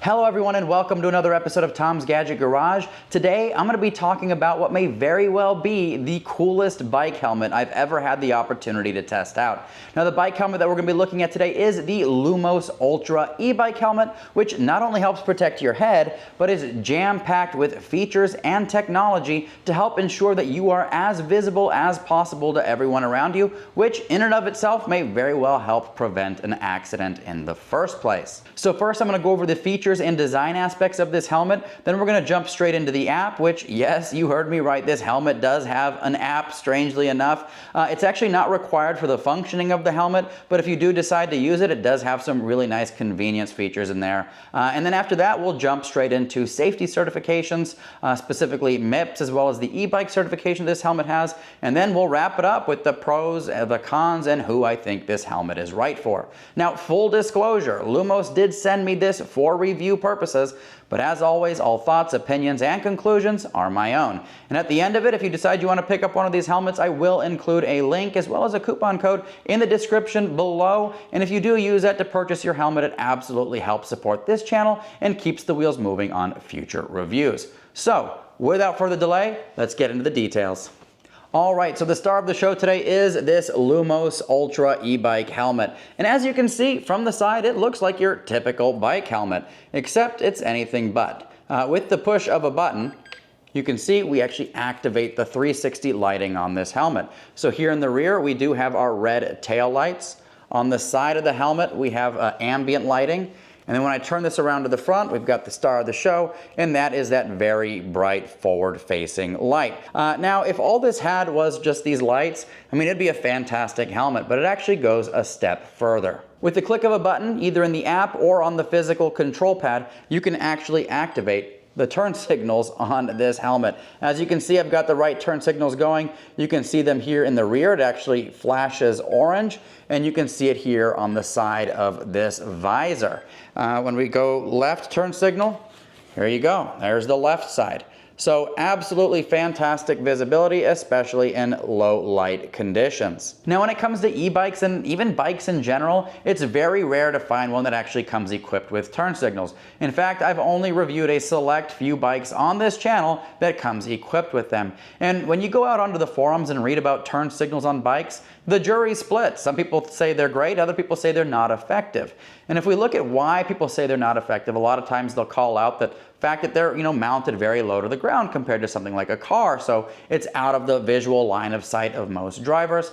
Hello everyone and welcome to another episode of Tom's Gadget Garage. Today I'm going to be talking about what may very well be the coolest bike helmet I've ever had the opportunity to test out. Now the bike helmet that we're going to be looking at today is the Lumos Ultra E-Bike Helmet, which not only helps protect your head, but is jam-packed with features and technology to help ensure that you are as visible as possible to everyone around you, which in and of itself may very well help prevent an accident in the first place. So first I'm going to go over the features and design aspects of this helmet. Then we're going to jump straight into the app, which, yes, you heard me right, this helmet does have an app, strangely enough. It's actually not required for the functioning of the helmet, but if you do decide to use it, it does have some really nice convenience features in there. And then after that, we'll jump straight into safety certifications, specifically MIPS, as well as the e-bike certification this helmet has. And then we'll wrap it up with the pros, the cons, and who I think this helmet is right for. Now, full disclosure, Lumos did send me this for review purposes, but as always, all thoughts, opinions, and conclusions are my own. And at the end of it, if you decide you want to pick up one of these helmets, I will include a link as well as a coupon code in the description below. And if you do use that to purchase your helmet, it absolutely helps support this channel and keeps the wheels moving on future reviews. So, without further delay, let's get into the details. Alright, so the star of the show today is this Lumos Ultra E-Bike Helmet. And as you can see from the side, it looks like your typical bike helmet, except it's anything but. With the push of a button, you can see we actually activate the 360 lighting on this helmet. So here in the rear, we do have our red tail lights. On the side of the helmet, we have ambient lighting. And then when I turn this around to the front, we've got the star of the show, and that is that very bright forward-facing light. Now, if all this had was just these lights, I mean, it'd be a fantastic helmet, but it actually goes a step further. With the click of a button, either in the app or on the physical control pad, you can actually activate the turn signals on this helmet. As you can see, I've got the right turn signals going. You can see them here in the rear. It actually flashes orange, and you can see it here on the side of this visor. When we go left turn signal, here you go. There's the left side. So absolutely fantastic visibility, especially in low light conditions. Now when it comes to e-bikes and even bikes in general, it's very rare to find one that actually comes equipped with turn signals. In fact, I've only reviewed a select few bikes on this channel that comes equipped with them. And when you go out onto the forums and read about turn signals on bikes, the jury's split. Some people say they're great, other people say they're not effective. And if we look at why people say they're not effective, a lot of times they'll call out that fact that they're mounted very low to the ground compared to something like a car, so it's out of the visual line of sight of most drivers.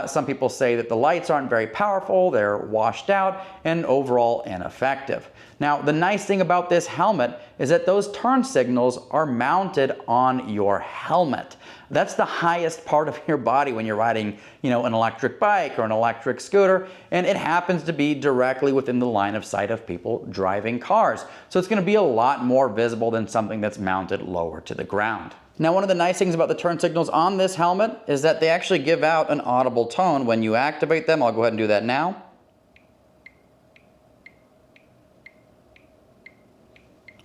Some people say that the lights aren't very powerful, they're washed out, and overall ineffective. Now, the nice thing about this helmet is that those turn signals are mounted on your helmet. That's the highest part of your body when you're riding, an electric bike or an electric scooter, and it happens to be directly within the line of sight of people driving cars. So it's going to be a lot more visible than something that's mounted lower to the ground. Now, one of the nice things about the turn signals on this helmet is that they actually give out an audible tone when you activate them. I'll go ahead and do that now.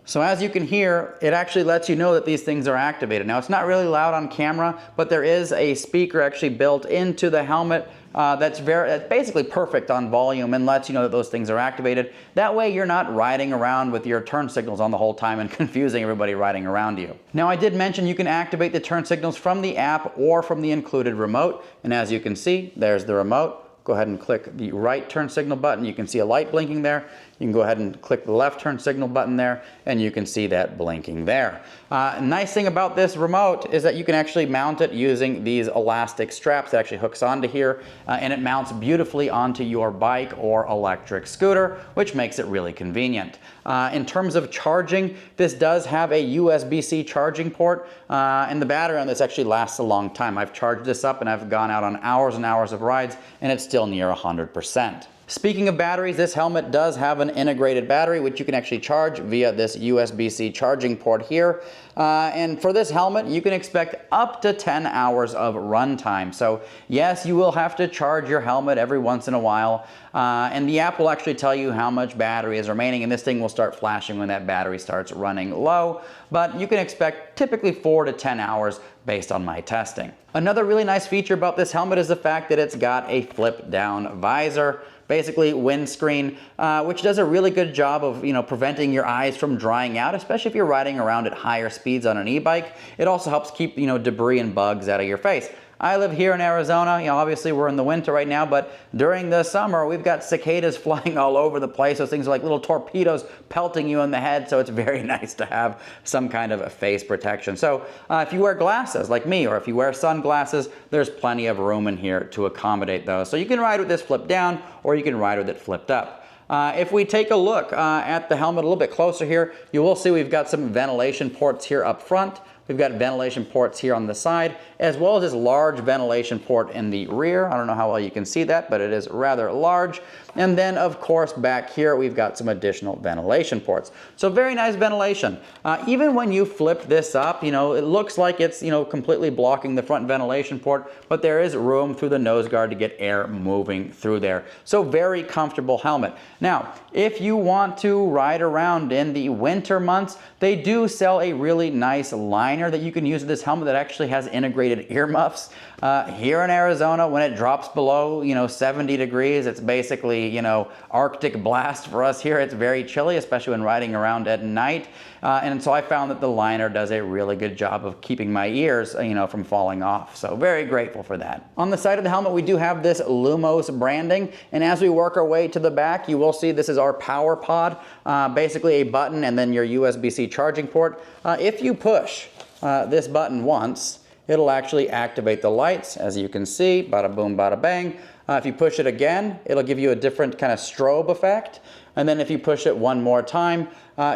So as you can hear, it actually lets you know that these things are activated. Now, it's not really loud on camera, but there is a speaker actually built into the helmet that's basically perfect on volume and lets you know that those things are activated. That way you're not riding around with your turn signals on the whole time and confusing everybody riding around you. Now, I did mention you can activate the turn signals from the app or from the included remote. And as you can see, there's the remote. Go ahead and click the right turn signal button. You can see a light blinking there. You can go ahead and click the left turn signal button there, and you can see that blinking there. Nice thing about this remote is that you can actually mount it using these elastic straps that actually hooks onto here, and it mounts beautifully onto your bike or electric scooter, which makes it really convenient. In terms of charging, this does have a USB-C charging port, and the battery on this actually lasts a long time. I've charged this up and I've gone out on hours and hours of rides, and it's still near 100%. Speaking of batteries, this helmet does have an integrated battery, which you can actually charge via this USB-C charging port here. And for this helmet, you can expect up to 10 hours of runtime. So yes, you will have to charge your helmet every once in a while. And the app will actually tell you how much battery is remaining, and this thing will start flashing when that battery starts running low. But you can expect typically 4 to 10 hours based on my testing. Another really nice feature about this helmet is the fact that it's got a flip down visor. basically windscreen, which does a really good job of, preventing your eyes from drying out, especially if you're riding around at higher speeds on an e-bike. It also helps keep, debris and bugs out of your face. I live here in Arizona. Obviously we're in the winter right now, but during the summer we've got cicadas flying all over the place. Those things are like little torpedoes pelting you in the head, so it's very nice to have some kind of face protection. So if you wear glasses like me, or if you wear sunglasses, there's plenty of room in here to accommodate those. So you can ride with this flipped down, or you can ride with it flipped up. If we take a look at the helmet a little bit closer here, you will see we've got some ventilation ports here up front. We've got ventilation ports here on the side, as well as this large ventilation port in the rear. I don't know how well you can see that, but it is rather large. And then, of course, back here, we've got some additional ventilation ports. So very nice ventilation. Even when you flip this up, it looks like it's, completely blocking the front ventilation port, but there is room through the nose guard to get air moving through there. So very comfortable helmet. Now, if you want to ride around in the winter months, they do sell a really nice liner that you can use with this helmet that actually has integrated earmuffs. Here in Arizona, when it drops below, 70 degrees, it's basically, Arctic blast for us here. It's very chilly, especially when riding around at night. And so I found that the liner does a really good job of keeping my ears, from falling off. So very grateful for that. On the side of the helmet, we do have this Lumos branding. And as we work our way to the back, you will see this is our power pod, basically a button and then your USB-C charging port. If you push this button once, it'll actually activate the lights, as you can see, bada boom, bada bang. If you push it again, it'll give you a different kind of strobe effect. And then if you push it one more time,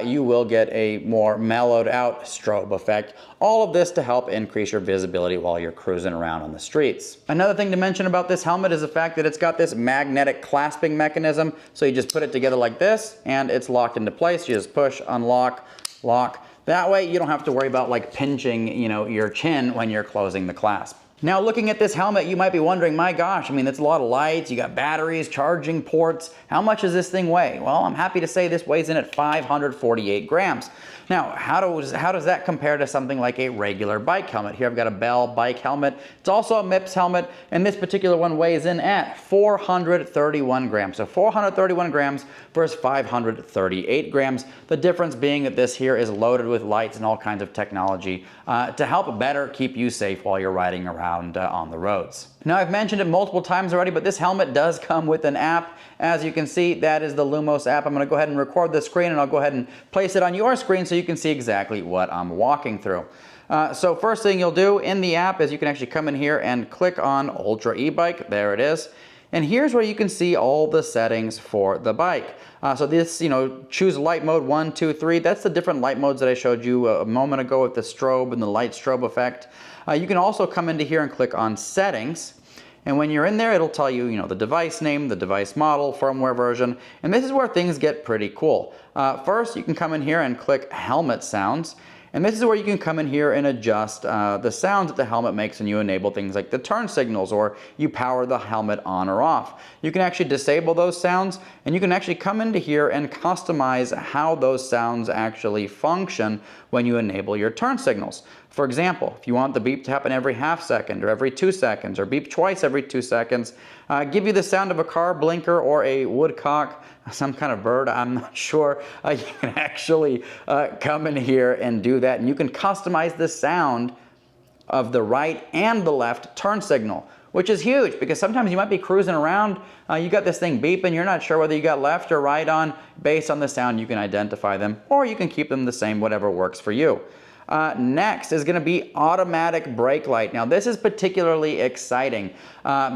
you will get a more mellowed out strobe effect. All of this to help increase your visibility while you're cruising around on the streets. Another thing to mention about this helmet is the fact that it's got this magnetic clasping mechanism. So you just put it together like this and it's locked into place. You just push, unlock, lock. That way you don't have to worry about like pinching, your chin when you're closing the clasp. Now looking at this helmet, you might be wondering, my gosh, that's a lot of lights, you got batteries, charging ports. How much does this thing weigh? Well, I'm happy to say this weighs in at 548 grams. Now, how does that compare to something like a regular bike helmet? Here I've got a Bell bike helmet. It's also a MIPS helmet, and this particular one weighs in at 431 grams. So 431 grams versus 538 grams. The difference being that this here is loaded with lights and all kinds of technology to help better keep you safe while you're riding around on the roads. Now, I've mentioned it multiple times already, but this helmet does come with an app. As you can see, that is the Lumos app. I'm going to go ahead and record the screen, and I'll go ahead and place it on your screen so you can see exactly what I'm walking through. So first thing you'll do in the app is you can actually come in here and click on Ultra E-Bike. There it is. And here's where you can see all the settings for the bike. So this, choose light mode 1, 2, 3. That's the different light modes that I showed you a moment ago with the strobe and the light strobe effect. You can also come into here and click on settings. And when you're in there, it'll tell you, the device name, the device model, firmware version. And this is where things get pretty cool. First, you can come in here and click helmet sounds. And this is where you can come in here and adjust the sounds that the helmet makes when you enable things like the turn signals or you power the helmet on or off. You can actually disable those sounds, and you can actually come into here and customize how those sounds actually function when you enable your turn signals. For example, if you want the beep to happen every half second or every 2 seconds or beep twice every 2 seconds, give you the sound of a car blinker or a woodcock, some kind of bird, I'm not sure, you can actually come in here and do that. And you can customize the sound of the right and the left turn signal, which is huge because sometimes you might be cruising around, you got this thing beeping, you're not sure whether you got left or right on. Based on the sound, you can identify them, or you can keep them the same, whatever works for you. Next is going to be automatic brake light. Now this is particularly exciting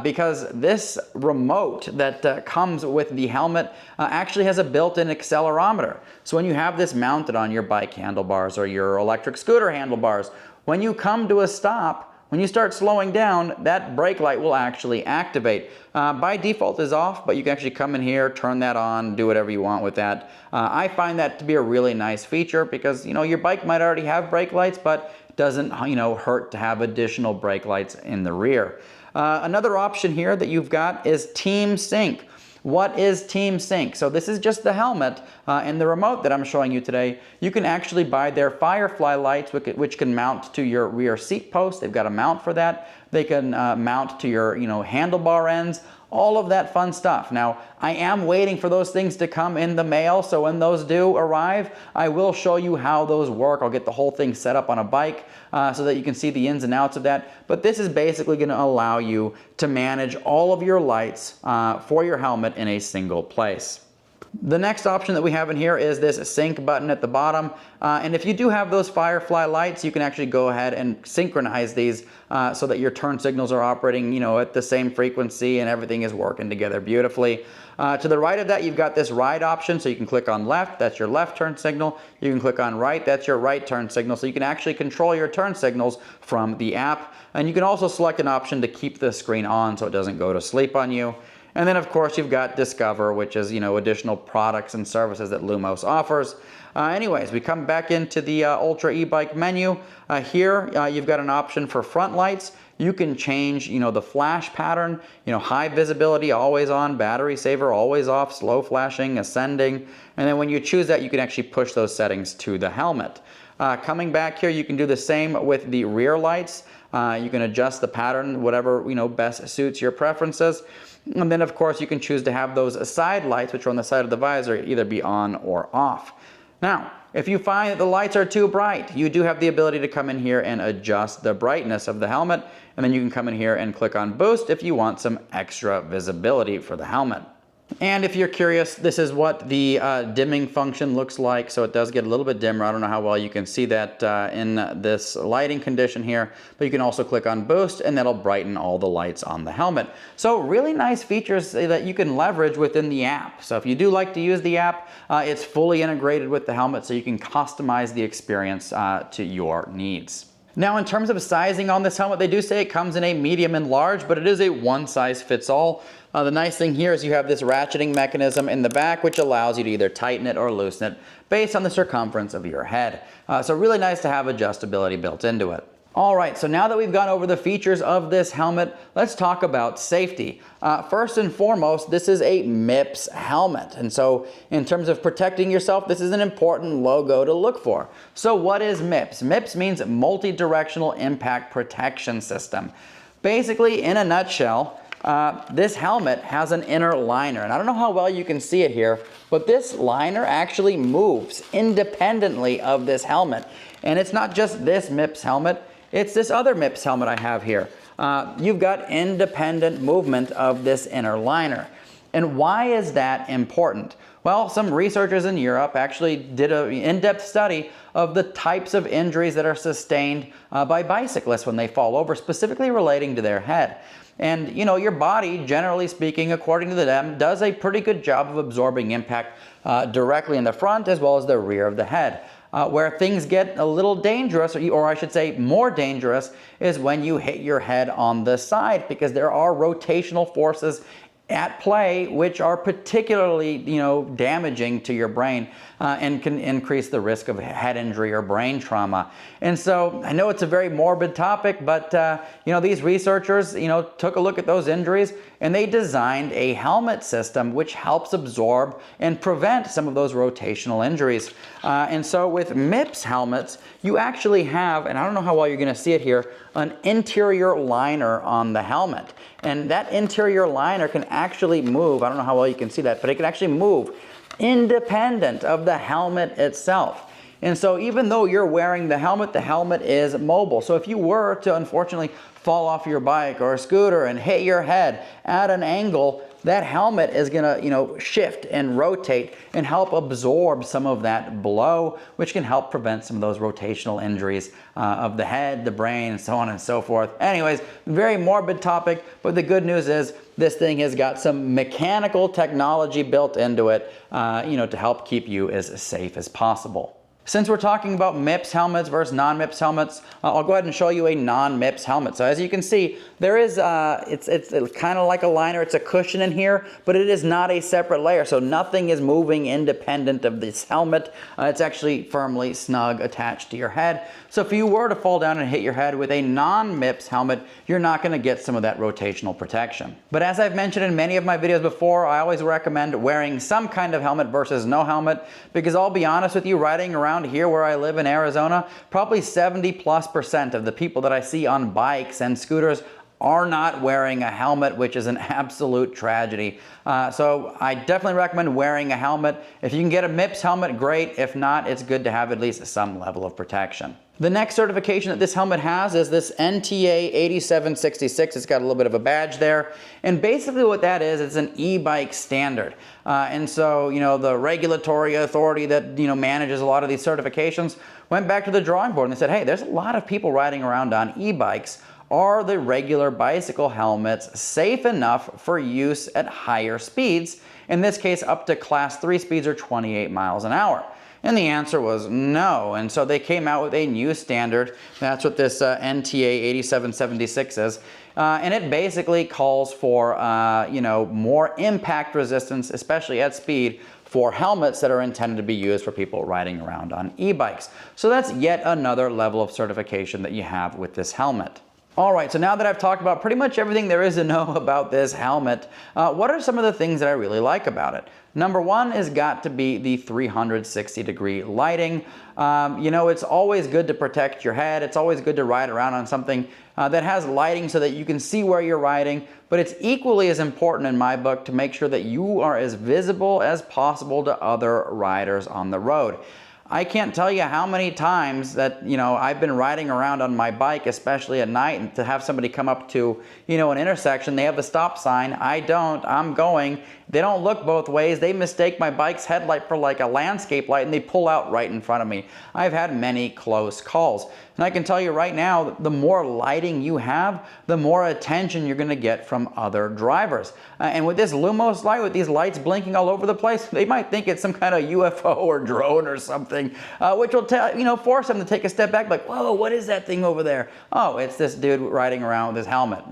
because this remote that comes with the helmet actually has a built-in accelerometer. So when you have this mounted on your bike handlebars or your electric scooter handlebars, when you come to a stop, when you start slowing down, that brake light will actually activate. By default is off, but you can actually come in here, turn that on, do whatever you want with that. I find that to be a really nice feature because, your bike might already have brake lights, but it doesn't, hurt to have additional brake lights in the rear. Another option here that you've got is Team Sync. What is Team Sync? So this is just the helmet and the remote that I'm showing you today. You can actually buy their Firefly lights, which can mount to your rear seat post. They've got a mount for that. They can mount to your handlebar ends. all of that fun stuff. Now, I am waiting for those things to come in the mail, so when those do arrive, I will show you how those work. I'll get the whole thing set up on a bike so that you can see the ins and outs of that. But this is basically going to allow you to manage all of your lights for your helmet in a single place. The next option that we have in here is this sync button at the bottom. And if you do have those Firefly lights, you can actually go ahead and synchronize these so that your turn signals are operating, at the same frequency and everything is working together beautifully. To the right of that, you've got this ride option, so you can click on left, that's your left turn signal. You can click on right, that's your right turn signal. So you can actually control your turn signals from the app. And you can also select an option to keep the screen on so it doesn't go to sleep on you. And then of course you've got Discover, which is, additional products and services that Lumos offers. Anyways, we come back into the Ultra E-Bike menu. Here you've got an option for front lights. You can change, the flash pattern, high visibility, always on, battery saver, always off, slow flashing, ascending. And then when you choose that, you can actually push those settings to the helmet. Coming back here, you can do the same with the rear lights. You can adjust the pattern, whatever, best suits your preferences. And then of course you can choose to have those side lights, which are on the side of the visor, either be on or off. Now, if you find that the lights are too bright, you do have the ability to come in here and adjust the brightness of the helmet. And then you can come in here and click on boost if you want some extra visibility for the helmet. And if you're curious, this is what the dimming function looks like. So it does get a little bit dimmer. I don't know how well you can see that in this lighting condition here, but you can also click on boost and that'll brighten all the lights on the helmet. So really nice features that you can leverage within the app. So if you do like to use the app, it's fully integrated with the helmet so you can customize the experience to your needs. Now in terms of sizing on this helmet, they do say it comes in a medium and large, but it is a one size fits all. The nice thing here is you have this ratcheting mechanism in the back, which allows you to either tighten it or loosen it based on the circumference of your head. So really nice to have adjustability built into it. All right, so now that we've gone over the features of this helmet, let's talk about safety. First and foremost, this is a MIPS helmet. And so in terms of protecting yourself, this is an important logo to look for. So what is MIPS? MIPS means Multi-Directional Impact Protection System. Basically, in a nutshell, this helmet has an inner liner, and I don't know how well you can see it here, but this liner actually moves independently of this helmet. And it's not just this MIPS helmet, it's this other MIPS helmet I have here. You've got independent movement of this inner liner. And why is that important? Well, some researchers in Europe actually did an in-depth study of the types of injuries that are sustained by bicyclists when they fall over, specifically relating to their head. And your body, generally speaking, according to them, does a pretty good job of absorbing impact directly in the front as well as the rear of the head. Where things get a little dangerous, or I should say more dangerous, is when you hit your head on the side, because there are rotational forces at play which are particularly damaging to your brain and can increase the risk of head injury or brain trauma. And so I know it's a very morbid topic, but these researchers took a look at those injuries and they designed a helmet system which helps absorb and prevent some of those rotational injuries. And so with MIPS helmets, you actually have, and I don't know how well you're going to see it here, an interior liner on the helmet. And that interior liner can actually move, I don't know how well you can see that, but it can actually move independent of the helmet itself. And so even though you're wearing the helmet is mobile. So if you were to unfortunately fall off your bike or a scooter and hit your head at an angle, that helmet is gonna shift and rotate and help absorb some of that blow, which can help prevent some of those rotational injuries of the head, the brain, and so on and so forth. Anyways, very morbid topic, but the good news is this thing has got some mechanical technology built into it, to help keep you as safe as possible. Since we're talking about MIPS helmets versus non-MIPS helmets, I'll go ahead and show you a non-MIPS helmet. So as you can see, there is, it's kind of like a liner, it's a cushion in here, but it is not a separate layer. So nothing is moving independent of this helmet. It's actually firmly snug attached to your head. So if you were to fall down and hit your head with a non-MIPS helmet, you're not gonna get some of that rotational protection. But as I've mentioned in many of my videos before, I always recommend wearing some kind of helmet versus no helmet, because I'll be honest with you, riding around here where I live in Arizona, probably 70+% of the people that I see on bikes and scooters are not wearing a helmet, which is an absolute tragedy. So I definitely recommend wearing a helmet. If you can get a MIPS helmet, great. If not, it's good to have at least some level of protection. The next certification that this helmet has is this NTA 8766. It's got a little bit of a badge there. And basically what that is, it's an e-bike standard. And so, the regulatory authority that, manages a lot of these certifications went back to the drawing board and they said, hey, there's a lot of people riding around on e-bikes. Are the regular bicycle helmets safe enough for use at higher speeds? In this case, up to class 3 speeds or 28 miles an hour. And the answer was no. And so they came out with a new standard. That's what this NTA 8776 is. And it basically calls for, more impact resistance, especially at speed, for helmets that are intended to be used for people riding around on e-bikes. So that's yet another level of certification that you have with this helmet. All right, so now that I've talked about pretty much everything there is to know about this helmet, what are some of the things that I really like about it? Number one has got to be the 360-degree lighting. It's always good to protect your head. It's always good to ride around on something that has lighting so that you can see where you're riding. But it's equally as important in my book to make sure that you are as visible as possible to other riders on the road. I can't tell you how many times that, I've been riding around on my bike, especially at night, and to have somebody come up to, an intersection, they have a stop sign, I don't, I'm going, they don't look both ways, they mistake my bike's headlight for like a landscape light and they pull out right in front of me. I've had many close calls. And I can tell you right now, the more lighting you have, the more attention you're going to get from other drivers. And with this Lumos light, with these lights blinking all over the place, they might think it's some kind of UFO or drone or something, which will force them to take a step back, like, whoa, what is that thing over there? Oh, it's this dude riding around with his helmet.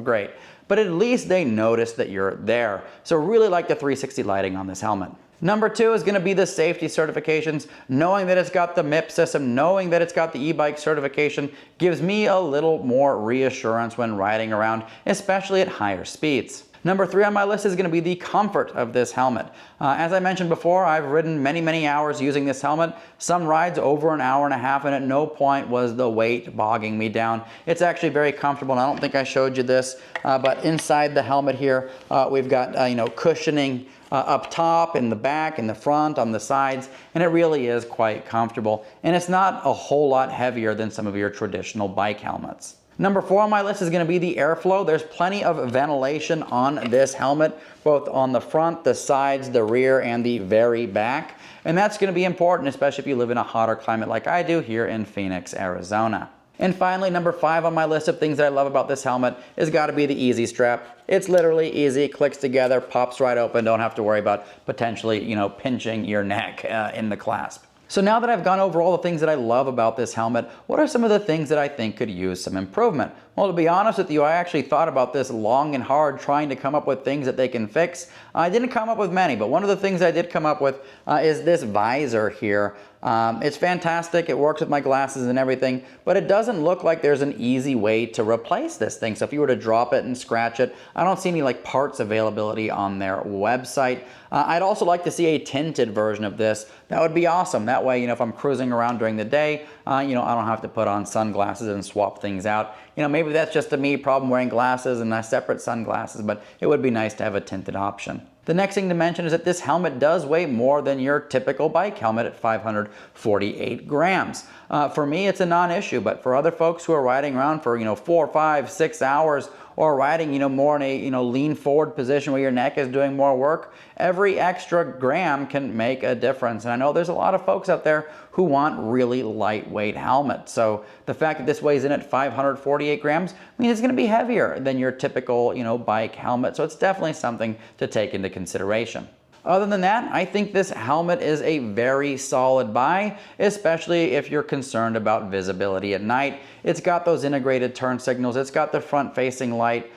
Great. But at least they notice that you're there. So really like the 360 lighting on this helmet. Number two is going to be the safety certifications. Knowing that it's got the MIP system, knowing that it's got the e-bike certification gives me a little more reassurance when riding around, especially at higher speeds. Number three on my list is going to be the comfort of this helmet. As I mentioned before, I've ridden many, many hours using this helmet. Some rides over an hour and a half, and at no point was the weight bogging me down. It's actually very comfortable, and I don't think I showed you this, but inside the helmet here, we've got cushioning up top, in the back, in the front, on the sides, and it really is quite comfortable. And it's not a whole lot heavier than some of your traditional bike helmets. Number four on my list is going to be the airflow. There's plenty of ventilation on this helmet, both on the front, the sides, the rear, and the very back. And that's going to be important, especially if you live in a hotter climate like I do here in Phoenix, Arizona. And finally, number five on my list of things that I love about this helmet has got to be the easy strap. It's literally easy, clicks together, pops right open, don't have to worry about potentially, pinching your neck in the clasp. So now that I've gone over all the things that I love about this helmet, what are some of the things that I think could use some improvement? Well, to be honest with you, I actually thought about this long and hard, trying to come up with things that they can fix. I didn't come up with many, but one of the things I did come up with is this visor here. It's fantastic, it works with my glasses and everything, but it doesn't look like there's an easy way to replace this thing. So if you were to drop it and scratch it, I don't see any parts availability on their website. I'd also like to see a tinted version of this. That would be awesome. That way, if I'm cruising around during the day, I don't have to put on sunglasses and swap things out. Maybe that's just a me problem wearing glasses and separate sunglasses, but it would be nice to have a tinted option. The next thing to mention is that this helmet does weigh more than your typical bike helmet at 548 grams. For me, it's a non-issue, but for other folks who are riding around for 4, 5, 6 hours, or riding more in a lean forward position where your neck is doing more work, every extra gram can make a difference. And I know there's a lot of folks out there who want really lightweight helmets. So the fact that this weighs in at 548 grams means it's going to be heavier than your typical bike helmet. So it's definitely something to take into consideration. Other than that, I think this helmet is a very solid buy, especially if you're concerned about visibility at night. It's got those integrated turn signals, it's got the front-facing light,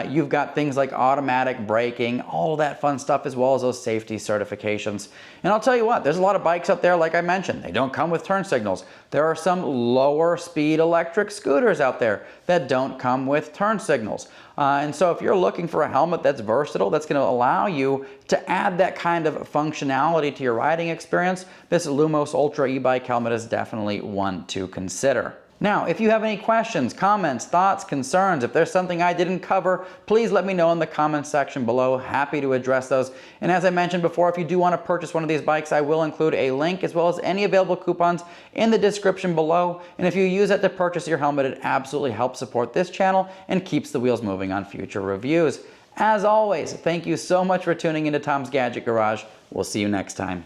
you've got things like automatic braking, all that fun stuff, as well as those safety certifications. And I'll tell you what, there's a lot of bikes out there, like I mentioned, they don't come with turn signals. There are some lower speed electric scooters out there that don't come with turn signals. And so if you're looking for a helmet that's versatile, that's going to allow you to add that kind of functionality to your riding experience, this Lumos Ultra E-Bike helmet is definitely one to consider. Now, if you have any questions, comments, thoughts, concerns, if there's something I didn't cover, please let me know in the comments section below. Happy to address those. And as I mentioned before, if you do want to purchase one of these bikes, I will include a link as well as any available coupons in the description below. And if you use that to purchase your helmet, it absolutely helps support this channel and keeps the wheels moving on future reviews. As always, thank you so much for tuning into Tom's Gadget Garage. We'll see you next time.